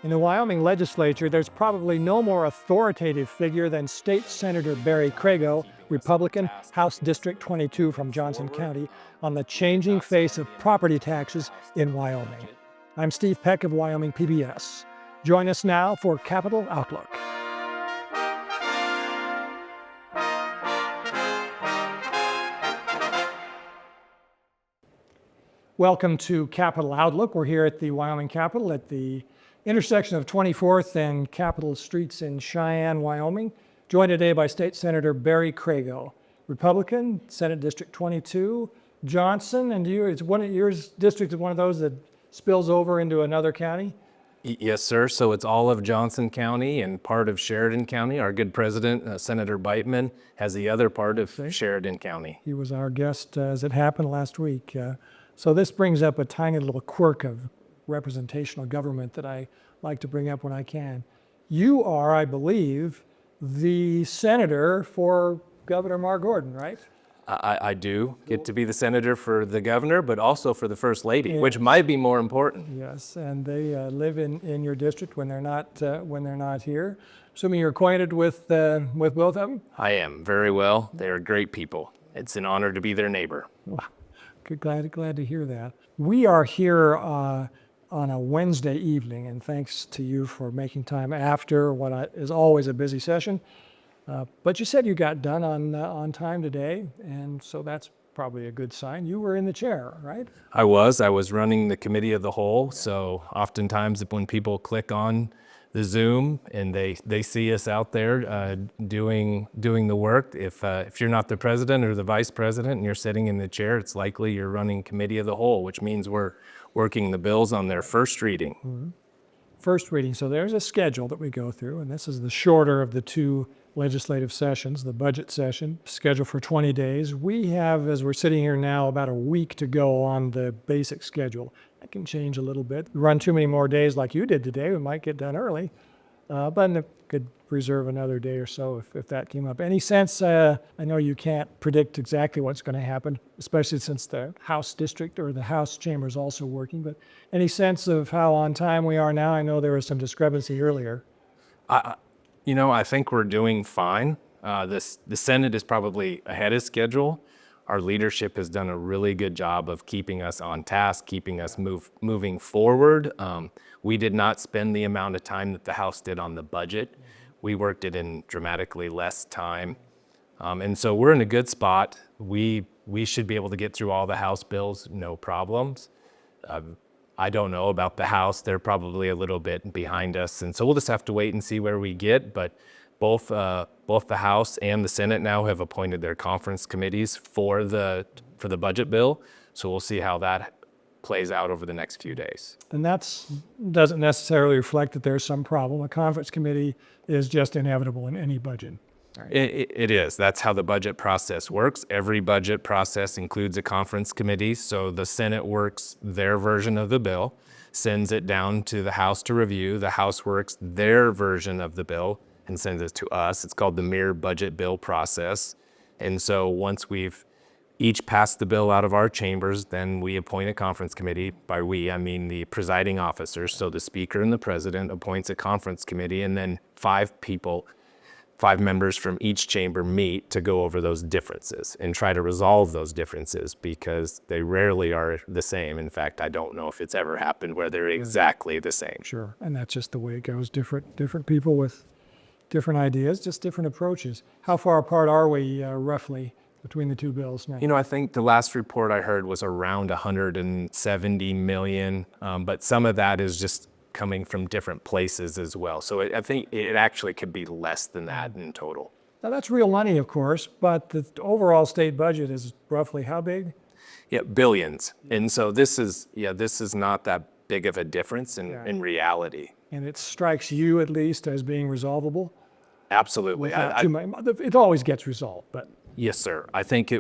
In the Wyoming Legislature, there's probably no more authoritative figure than State Senator Barry Crago, Republican, House District 22 from Johnson County, on the changing face of property taxes in Wyoming. I'm Steve Peck of Wyoming PBS. Join us now for Capital Outlook. Welcome to Capital Outlook. We're here at the Wyoming Capitol at the intersection of 24th and Capitol Streets in Cheyenne, Wyoming. Joined today by State Senator Barry Crago, Republican, Senate District 22, Johnson, and your district is one of those that spills over into another county? Yes, sir. So it's all of Johnson County and part of Sheridan County. Our good president, Senator Beitman, has the other part of Sheridan County. He was our guest as it happened last week. So this brings up a tiny little quirk of representational government that I like to bring up when I can. You are, I believe, the senator for Governor Mark Gordon, right? I do get to be the senator for the governor, but also for the first lady, which might be more important. Yes, and they live in your district when they're not here. Assuming you're acquainted with both of them? I am, very well. They are great people. It's an honor to be their neighbor. Wow. Glad to hear that. We are here on a Wednesday evening, and thanks to you for making time after what is always a busy session. But you said you got done on time today, and so that's probably a good sign. You were in the chair, right? I was running the committee of the whole, so oftentimes when people click on the Zoom and they see us out there doing the work, if you're not the president or the vice president and you're sitting in the chair, it's likely you're running committee of the whole, which means we're working the bills on their first reading. Mm-hmm. First reading. So there's a schedule that we go through, and this is the shorter of the two legislative sessions, the budget session, scheduled for 20 days. We have, as we're sitting here now, about a week to go on the basic schedule. That can change a little bit. Run too many more days like you did today, we might get done early, but it could reserve another day or so if that came up. Any sense, I know you can't predict exactly what's going to happen, especially since the House district or the House chamber is also working, but any sense of how on time we are now? I know there was some discrepancy earlier. I think we're doing fine. The Senate is probably ahead of schedule. Our leadership has done a really good job of keeping us on task, keeping us moving forward. We did not spend the amount of time that the House did on the budget. We worked it in dramatically less time. And so we're in a good spot. We should be able to get through all the House bills, no problems. I don't know about the House. They're probably a little bit behind us. And so we'll just have to wait and see where we get. But both the House and the Senate now have appointed their conference committees for the budget bill. So we'll see how that plays out over the next few days. And that doesn't necessarily reflect that there's some problem. A conference committee is just inevitable in any budget. Right. It is. That's how the budget process works. Every budget process includes a conference committee. So the Senate works their version of the bill, sends it down to the House to review. The House works their version of the bill and sends it to us. It's called the mirror budget bill process. And so once we've each passed the bill out of our chambers, then we appoint a conference committee. By we, I mean the presiding officers. So the Speaker and the President appoints a conference committee, and then five members from each chamber meet to go over those differences and try to resolve those differences, because they rarely are the same. In fact, I don't know if it's ever happened where they're exactly the same. Sure, and that's just the way it goes. Different people with different ideas, just different approaches. How far apart are we roughly between the two bills now? I think the last report I heard was around 170 million, but some of that is just coming from different places as well. So I think it actually could be less than that in total. Now that's real money, of course, but the overall state budget is roughly how big? Yeah, billions. And so this is not that big of a difference in reality. And it strikes you at least as being resolvable? Absolutely. It always gets resolved, but. Yes, sir. I think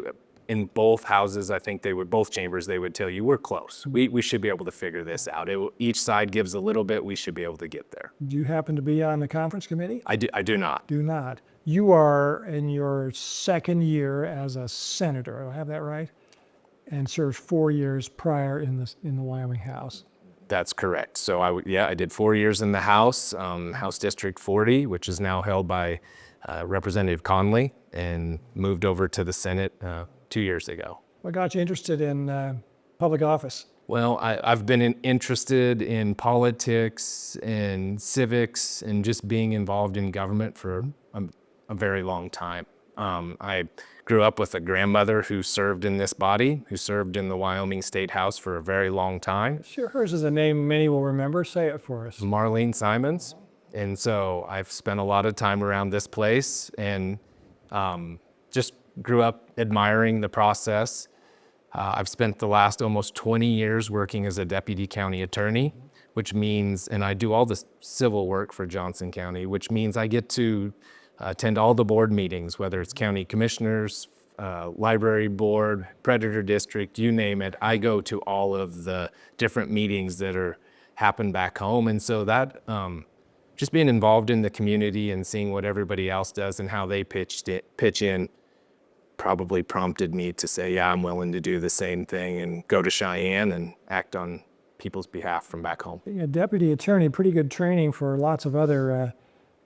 in both houses, I think both chambers, they would tell you we're close. We should be able to figure this out. Each side gives a little bit. We should be able to get there. Do you happen to be on the conference committee? I do not. Do not. You are in your second year as a senator. Do I have that right? And served 4 years prior in the Wyoming House. That's correct. So I did 4 years in the House, House District 40, which is now held by Representative Conley, and moved over to the Senate 2 years ago. What got you interested in public office? Well, I've been interested in politics and civics and just being involved in government for a very long time. I grew up with a grandmother who served in this body, who served in the Wyoming State House for a very long time. Sure, hers is a name many will remember. Say it for us. Marlene Simons. And so I've spent a lot of time around this place and just grew up admiring the process. I've spent the last almost 20 years working as a deputy county attorney, which means, and I do all the civil work for Johnson County, which means I get to attend all the board meetings, whether it's county commissioners, library board, predator district, you name it. I go to all of the different meetings that happen back home. And so that, just being involved in the community and seeing what everybody else does and how they pitch in probably prompted me to say, yeah, I'm willing to do the same thing and go to Cheyenne and act on people's behalf from back home. Being a deputy attorney, pretty good training for lots of other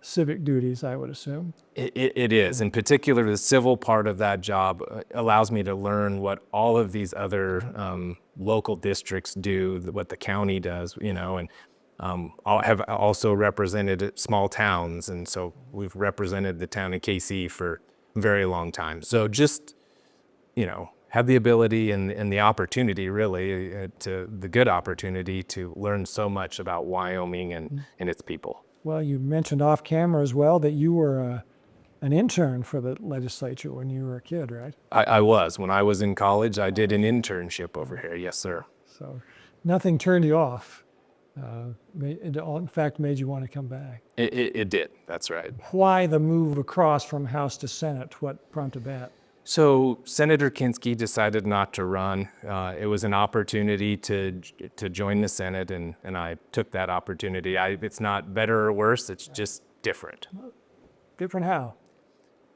civic duties, I would assume. It is. In particular, the civil part of that job allows me to learn what all of these other local districts do, what the county does, and I have also represented small towns. And so we've represented the town of KC for a very long time. So just, have the ability and the opportunity, really, the good opportunity to learn so much about Wyoming and its people. Well, you mentioned off camera as well that you were an intern for the legislature when you were a kid, right? I was. When I was in college, I did an internship over here. Yes, sir. So nothing turned you off. It in fact made you want to come back. It did. That's right. Why the move across from House to Senate? What prompted that? So Senator Kinski decided not to run. It was an opportunity to join the Senate, and I took that opportunity. It's not better or worse. It's just different. Different how?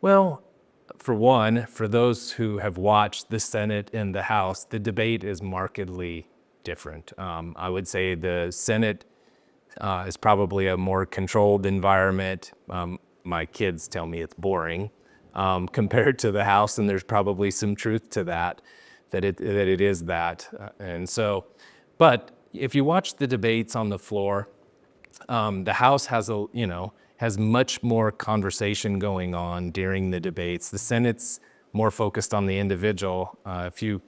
Well, for one, for those who have watched the Senate and the House, the debate is markedly different. I would say the Senate is probably a more controlled environment. My kids tell me it's boring. Compared to the House, and there's probably some truth to that it is that. And so, but if you watch the debates on the floor, the House has much more conversation going on during the debates. The Senate's more focused on the individual. If you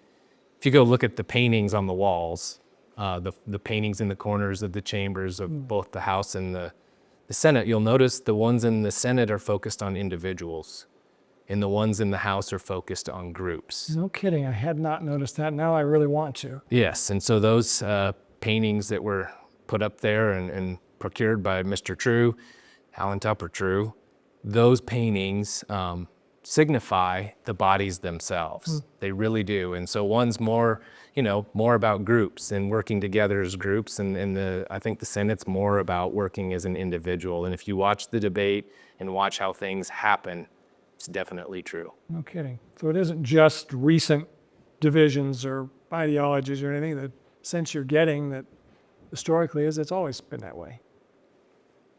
go look at the paintings on the walls, the paintings in the corners of the chambers of both the House and the Senate, you'll notice the ones in the Senate are focused on individuals, and the ones in the House are focused on groups. No kidding. I had not noticed that. Now I really want to. Yes, and so those paintings that were put up there and procured by Mr. True, Alan Tupper True, those paintings signify the bodies themselves. They really do. And so one's more about groups and working together as groups, and I think the Senate's more about working as an individual. And if you watch the debate and watch how things happen, it's definitely true. No kidding. So it isn't just recent divisions or ideologies or anything. The sense you're getting that historically it's always been that way.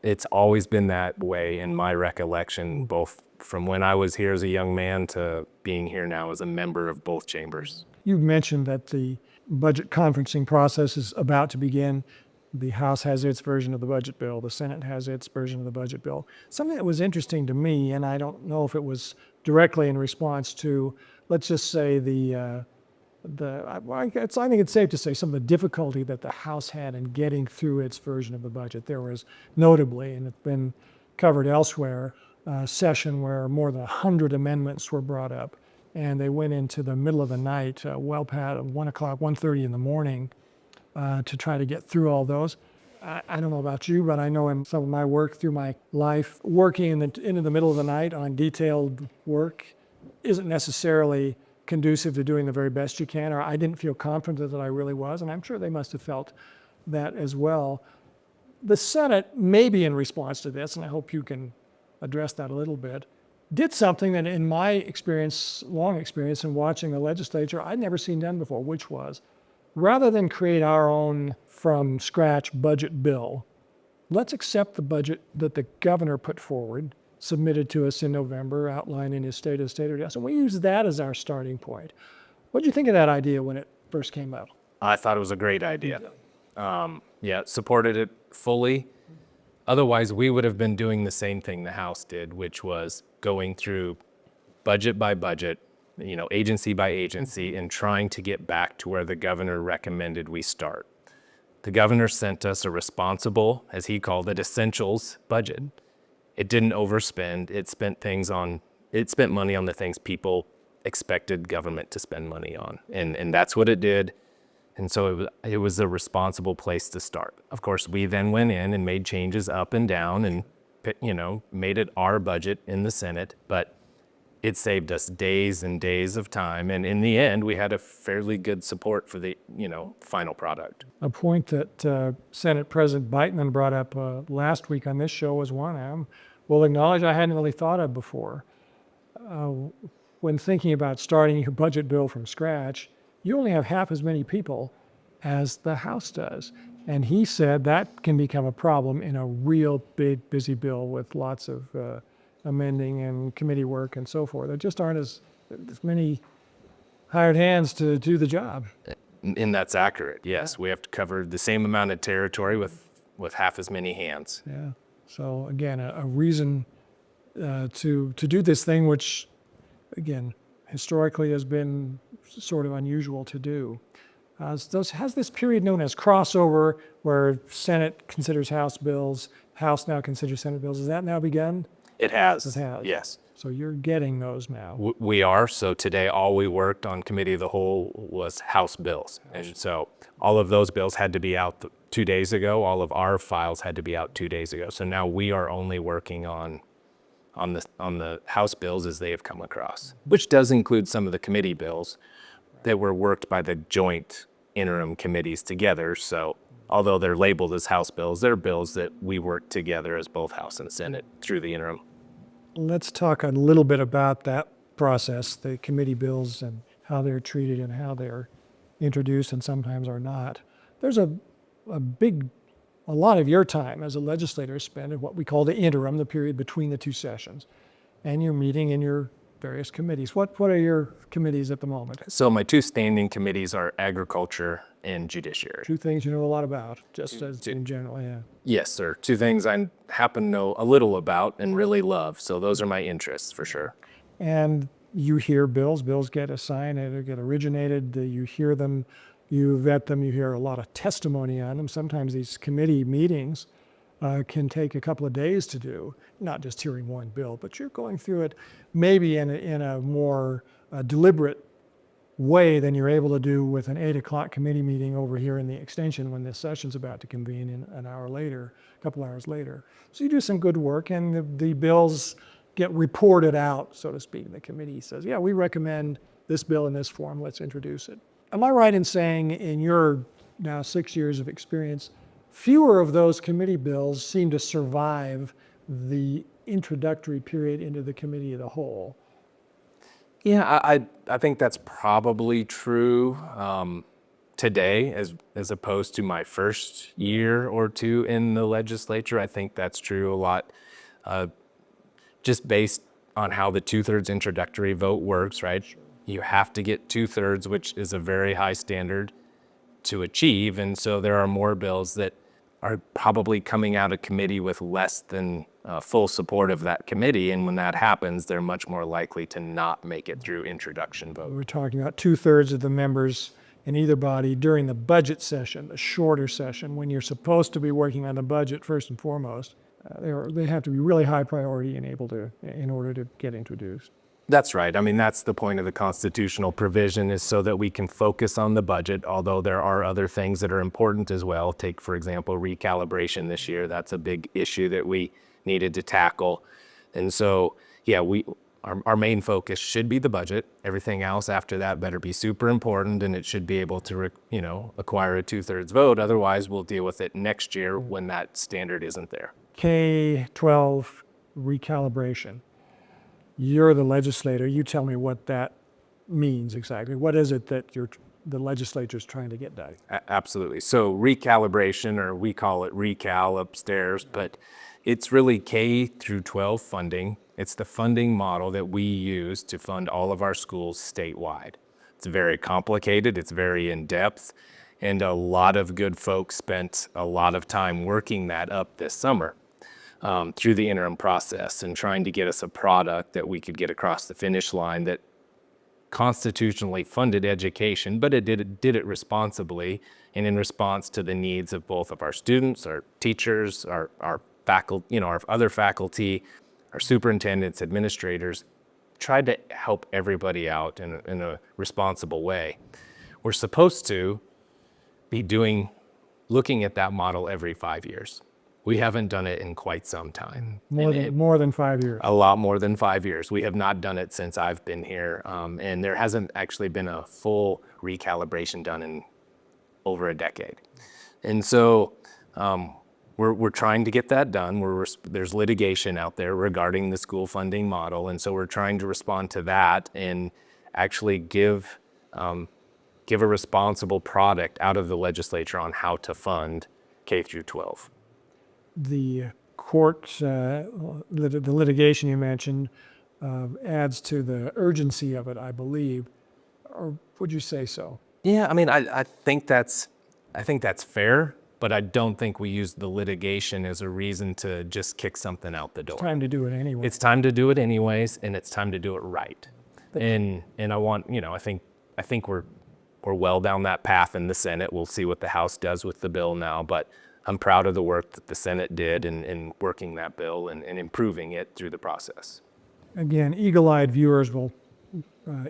It's always been that way in my recollection, both from when I was here as a young man to being here now as a member of both chambers. You mentioned that the budget conferencing process is about to begin. The House has its version of the budget bill. The Senate has its version of the budget bill. Something that was interesting to me, and I don't know if it was directly in response to, let's just say I think it's safe to say some of the difficulty that the House had in getting through its version of the budget. There was notably, and it's been covered elsewhere, a session where more than 100 amendments were brought up, and they went into the middle of the night, well past 1 o'clock, 1:30 in the morning, to try to get through all those. I don't know about you, but I know in some of my work through my life, working into the middle of the night on detailed work isn't necessarily conducive to doing the very best you can, or I didn't feel confident that I really was, and I'm sure they must have felt that as well. The Senate, maybe in response to this, and I hope you can address that a little bit, did something that in my experience, long experience in watching the legislature, I'd never seen done before, which was rather than create our own from scratch budget bill, let's accept the budget that the governor put forward, submitted to us in November, outlining his state of address, and we use that as our starting point. What did you think of that idea when it first came out? I thought it was a great idea. Supported it fully. Otherwise, we would have been doing the same thing the House did, which was going through budget by budget, agency by agency, and trying to get back to where the governor recommended we start. The governor sent us a responsible, as he called it, essentials budget. It didn't overspend. It spent money on the things people expected government to spend money on. And that's what it did. And so it was a responsible place to start. Of course, we then went in and made changes up and down and, made it our budget in the Senate. But it saved us days and days of time. And in the end, we had a fairly good support for the, final product. A point that Senate President Beitman brought up last week on this show was one I will acknowledge I hadn't really thought of before. When thinking about starting your budget bill from scratch, you only have half as many people as the House does. And he said that can become a problem in a real big, busy bill with lots of amending and committee work and so forth. There just aren't as many hired hands to do the job. And that's accurate. Yes, we have to cover the same amount of territory with half as many hands. Yeah. So again, a reason to do this thing, which again, historically has been sort of unusual to do. Has this period known as crossover, where Senate considers House bills, House now considers Senate bills, has that now begun? It has. It has. Yes. So you're getting those now. We are. So today, all we worked on committee of the whole was House bills. And so all of those bills had to be out 2 days ago. All of our files had to be out 2 days ago. So now we are only working on the House bills as they have come across, which does include some of the committee bills that were worked by the joint interim committees together. So although they're labeled as House bills, they're bills that we worked together as both House and Senate through the interim. Let's talk a little bit about that process, the committee bills and how they're treated and how they're introduced and sometimes are not. There's a lot of your time as a legislator is spent in what we call the interim, the period between the two sessions, and you're meeting in your various committees. What are your committees at the moment? So my two standing committees are agriculture and judiciary. Two things you know a lot about, just as in general, yeah. Yes, sir. Two things I happen to know a little about and really love. So those are my interests for sure. And you hear bills get assigned, they get originated, you hear them, you vet them, you hear a lot of testimony on them. Sometimes these committee meetings can take a couple of days to do, not just hearing one bill, but you're going through it maybe in a more deliberate way than you're able to do with an 8 o'clock committee meeting over here in the extension when the session's about to convene in an hour later, a couple hours later. So you do some good work, and the bills get reported out, so to speak. The committee says, yeah, we recommend this bill in this form, let's introduce it. Am I right in saying, in your now 6 years of experience, fewer of those committee bills seem to survive the introductory period into the committee of the whole? Yeah, I think that's probably true today as opposed to my first year or two in the legislature. I think that's true a lot just based on how the 2/3 introductory vote works, right? You have to get 2/3, which is a very high standard to achieve. And so there are more bills that are probably coming out of committee with less than full support of that committee. And when that happens, they're much more likely to not make it through introduction vote. We're talking about 2/3 of the members in either body during the budget session, the shorter session, when you're supposed to be working on the budget first and foremost. They have to be really high priority in order to get introduced. That's right. I mean, that's the point of the constitutional provision, is so that we can focus on the budget, although there are other things that are important as well. Take, for example, recalibration this year. That's a big issue that we needed to tackle. And so, yeah, our main focus should be the budget. Everything else after that better be super important, and it should be able to, acquire a 2/3 vote. Otherwise, we'll deal with it next year when that standard isn't there. K-12 recalibration. You're the legislator. You tell me what that means exactly. What is it that you're the legislature's trying to get done. Absolutely. So recalibration, or we call it recal upstairs, but it's really K through 12 funding. It's the funding model that we use to fund all of our schools statewide. It's very complicated, it's very in-depth, and a lot of good folks spent a lot of time working that up this summer through the interim process and trying to get us a product that we could get across the finish line that constitutionally funded education, but it did it responsibly and in response to the needs of both of our students, our teachers, our faculty, our other faculty, our superintendents, administrators. Tried to help everybody out in a responsible way. We're supposed to be looking at that model every 5 years. We haven't done it in quite some time. More than 5 years. A lot more than 5 years. We have not done it since I've been here, and there hasn't actually been a full recalibration done in over a decade. And so we're trying to get that done. There's litigation out there regarding the school funding model, and so we're trying to respond to that and actually give a responsible product out of the legislature on how to fund K through 12. The court, the litigation you mentioned, adds to the urgency of it, I believe. Or would you say so? Yeah, I mean, I think that's fair, but I don't think we use the litigation as a reason to just kick something out the door. It's time to do it anyway. It's time to do it anyways, and it's time to do it right. And I want, I think we're well down that path in the Senate. We'll see what the House does with the bill now, but I'm proud of the work that the Senate did in working that bill and improving it through the process. Again, eagle-eyed viewers will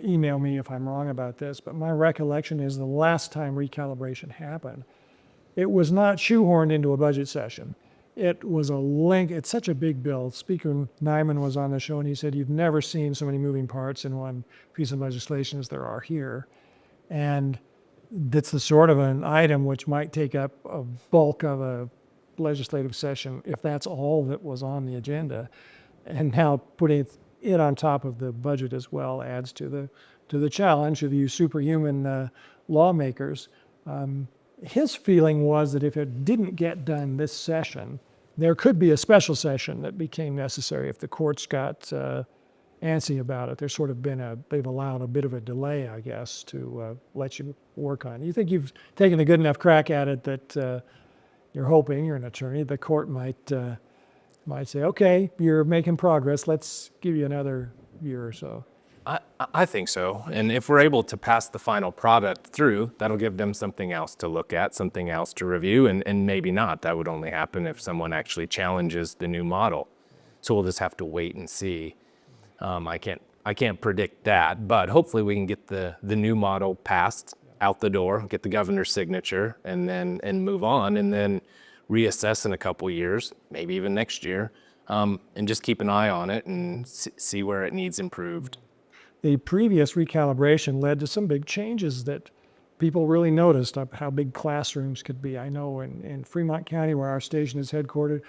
email me if I'm wrong about this, but my recollection is the last time recalibration happened, it was not shoehorned into a budget session. It was it's such a big bill. Speaker Nyman was on the show and he said, you've never seen so many moving parts in one piece of legislation as there are here. And that's the sort of an item which might take up a bulk of a legislative session if that's all that was on the agenda. And now putting it on top of the budget as well adds to the challenge of you superhuman lawmakers. His feeling was that if it didn't get done this session, there could be a special session that became necessary if the courts got antsy about it. There's sort of they've allowed a bit of a delay, I guess, to let you work on it. You think you've taken a good enough crack at it that you're hoping, you're an attorney, the court might say, okay, you're making progress, let's give you another year or so. I think so. And if we're able to pass the final product through, that'll give them something else to look at, something else to review, and maybe not. That would only happen if someone actually challenges the new model. So we'll just have to wait and see. I can't predict that, but hopefully we can get the new model passed out the door, get the governor's signature, and move on, and then reassess in a couple years, maybe even next year, and just keep an eye on it and see where it needs improved. The previous recalibration led to some big changes that people really noticed how big classrooms could be. I know in Fremont County, where our station is headquartered,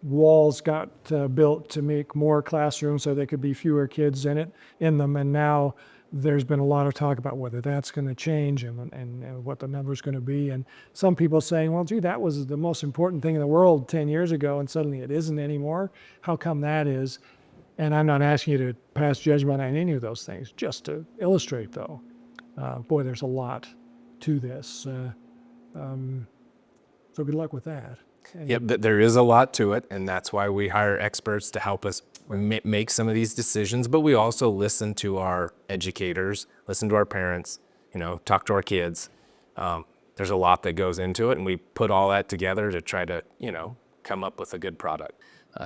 walls got built to make more classrooms so there could be fewer kids in them. And now there's been a lot of talk about whether that's going to change and what the number's going to be. And some people saying, well, gee, that was the most important thing in the world 10 years ago, and suddenly it isn't anymore. How come that is? And I'm not asking you to pass judgment on any of those things, just to illustrate, though. Boy, there's a lot to this. So good luck with that. Yep, there is a lot to it, and that's why we hire experts to help us make some of these decisions. But we also listen to our educators, listen to our parents, talk to our kids. There's a lot that goes into it, and we put all that together to try to, come up with a good product.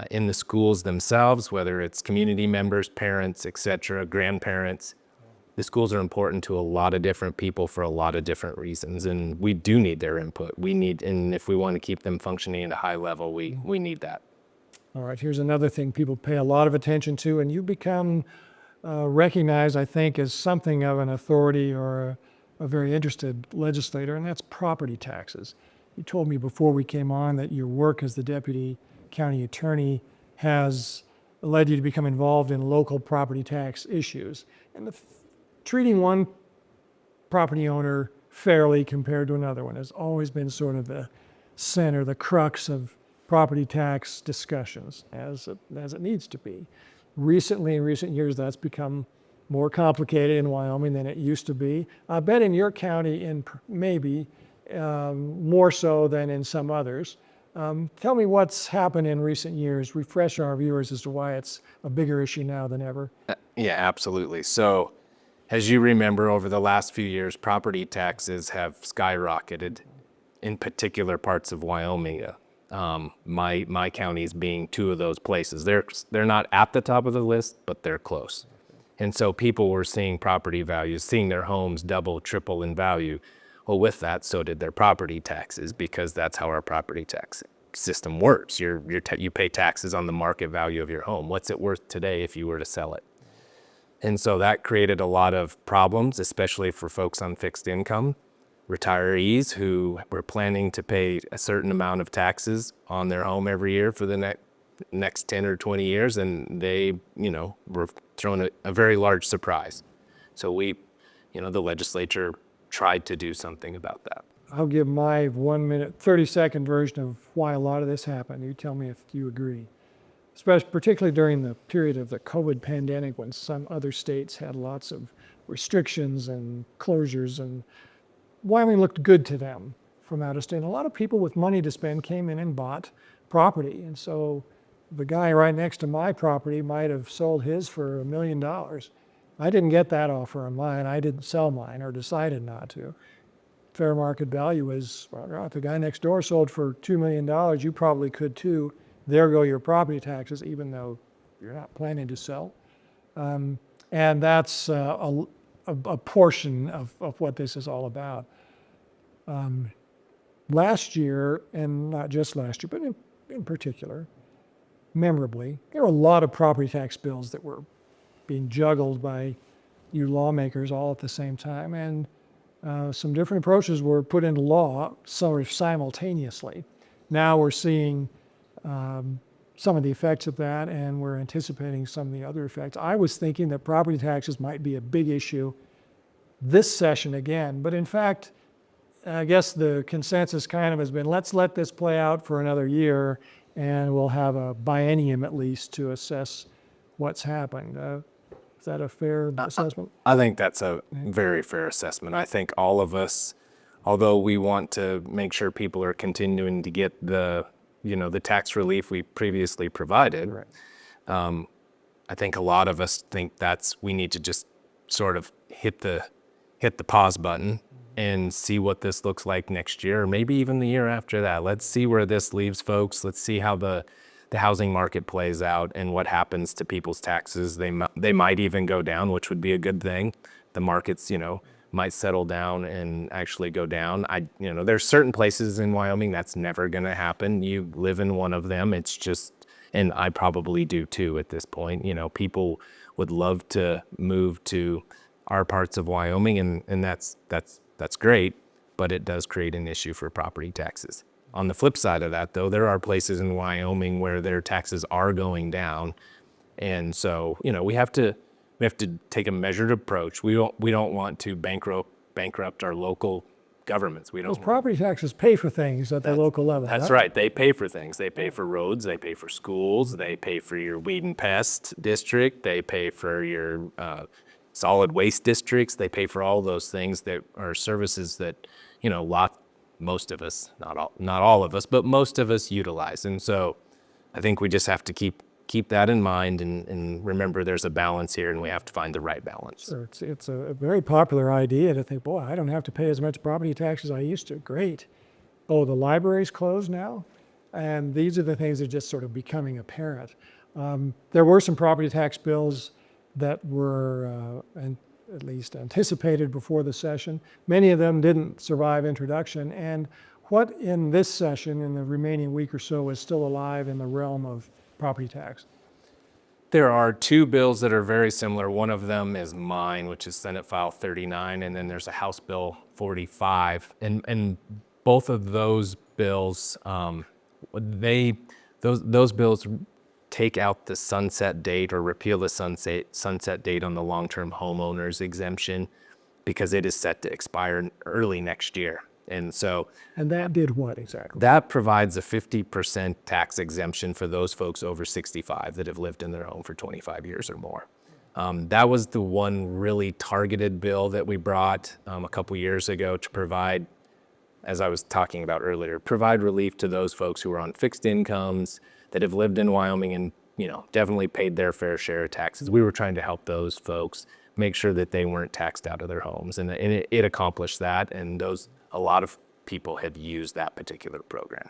In the schools themselves, whether it's community members, parents, et cetera, grandparents, the schools are important to a lot of different people for a lot of different reasons, and we do need their input. And if we want to keep them functioning at a high level, we need that. All right, here's another thing people pay a lot of attention to, and you become recognized, I think, as something of an authority or a very interested legislator, and that's property taxes. You told me before we came on that your work as the deputy county attorney has led you to become involved in local property tax issues. And treating one property owner fairly compared to another one. It's always been sort of the center, the crux of property tax discussions, as it needs to be. Recently, in recent years, that's become more complicated in Wyoming than it used to be. I bet in your county, maybe more so than in some others. Tell me what's happened in recent years. Refresh our viewers as to why it's a bigger issue now than ever. Yeah, absolutely. So, as you remember, over the last few years, property taxes have skyrocketed in particular parts of Wyoming. My counties being two of those places. They're not at the top of the list, but they're close. And so people were seeing property values, seeing their homes double, triple in value. Well, with that, so did their property taxes, because that's how our property tax system works. You pay taxes on the market value of your home. What's it worth today if you were to sell it? And so that created a lot of problems, especially for folks on fixed income, retirees who were planning to pay a certain amount of taxes on their home every year for the next 10 or 20 years, and they, were thrown a very large surprise. So the legislature tried to do something about that. I'll give my 1 minute, 30-second version of why a lot of this happened. You tell me if you agree. Particularly during the period of the COVID pandemic, when some other states had lots of restrictions and closures, and Wyoming looked good to them from out of state. And a lot of people with money to spend came in and bought property. And so the guy right next to my property might have sold his for $1 million. I didn't get that offer on mine. I didn't sell mine, or decided not to. Fair market value is, well, if the guy next door sold for $2 million, you probably could too. There go your property taxes, even though you're not planning to sell. And that's a portion of what this is all about. Last year, and not just last year, but in particular, memorably, there were a lot of property tax bills that were being juggled by you lawmakers all at the same time. And some different approaches were put into law sort of simultaneously. Now we're seeing some of the effects of that, and we're anticipating some of the other effects. I was thinking that property taxes might be a big issue this session again, but in fact, I guess the consensus kind of has been, let's let this play out for another year, and we'll have a biennium at least to assess what's happened. Is that a fair assessment? I think that's a very fair assessment. I think all of us, although we want to make sure people are continuing to get the tax relief we previously provided, Right. I think a lot of us think we need to just sort of hit the pause button and see what this looks like next year, or maybe even the year after that. Let's see where this leaves folks. Let's see how the housing market plays out and what happens to people's taxes. They might even go down, which would be a good thing. The markets, might settle down and actually go down. There's certain places in Wyoming that's never going to happen. You live in one of them. It's just, and I probably do too at this point. People would love to move to our parts of Wyoming, and that's great, but it does create an issue for property taxes. On the flip side of that, though, there are places in Wyoming where their taxes are going down, and so we have to take a measured approach. We don't want to bankrupt our local governments. Those property taxes pay for things at the local level. That's right. They pay for things. They pay for roads. They pay for schools. They pay for your weed and pest district. They pay for your solid waste districts. They pay for all those things that are services that most of us, not all of us, but most of us utilize. And so I think we just have to keep that in mind and remember there's a balance here, and we have to find the right balance. Sure. It's a very popular idea to think, boy, I don't have to pay as much property tax as I used to. Great. Oh, the library's closed now? And these are the things that are just sort of becoming apparent. There were some property tax bills that were at least anticipated before the session. Many of them didn't survive introduction. And what in this session, in the remaining week or so, is still alive in the realm of property tax? There are two bills that are very similar. One of them is mine, which is Senate File 39, and then there's a House Bill 45. And both of those bills, those bills take out the sunset date or repeal the sunset date on the long-term homeowners exemption. because it is set to expire early next year. And so And that did what exactly? that provides a 50% tax exemption for those folks over 65 that have lived in their home for 25 years or more. That was the one really targeted bill that we brought a couple years ago to provide, as I was talking about earlier, provide relief to those folks who are on fixed incomes that have lived in Wyoming and, definitely paid their fair share of taxes. We were trying to help those folks make sure that they weren't taxed out of their homes. And it accomplished that. And a lot of people have used that particular program.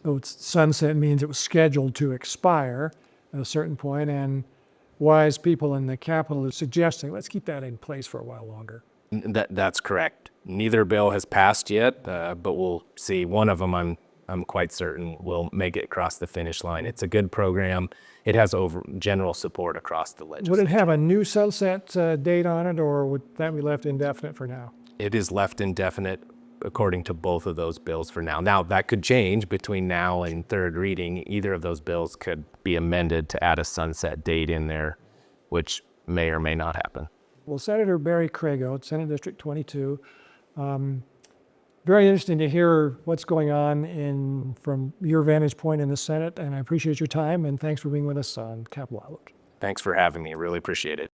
So it's sunset means it was scheduled to expire at a certain point, and wise people in the Capitol are suggesting, let's keep that in place for a while longer. That's correct. Neither bill has passed yet, but we'll see. One of them, I'm quite certain, will make it across the finish line. It's a good program. It has general support across the Would legislature. it have a new sunset date on it, or would that be left indefinite for now? It is left indefinite according to both of those bills for now. Now, that could change between now and third reading. Either of those bills could be amended to add a sunset date in there, which may or may not happen. Well, Senator Barry Crago, Senate District 22, very interesting to hear what's going on from your vantage point in the Senate, and I appreciate your time, and thanks for being with us on Capitol Outlook. Thanks for having me. Really appreciate it.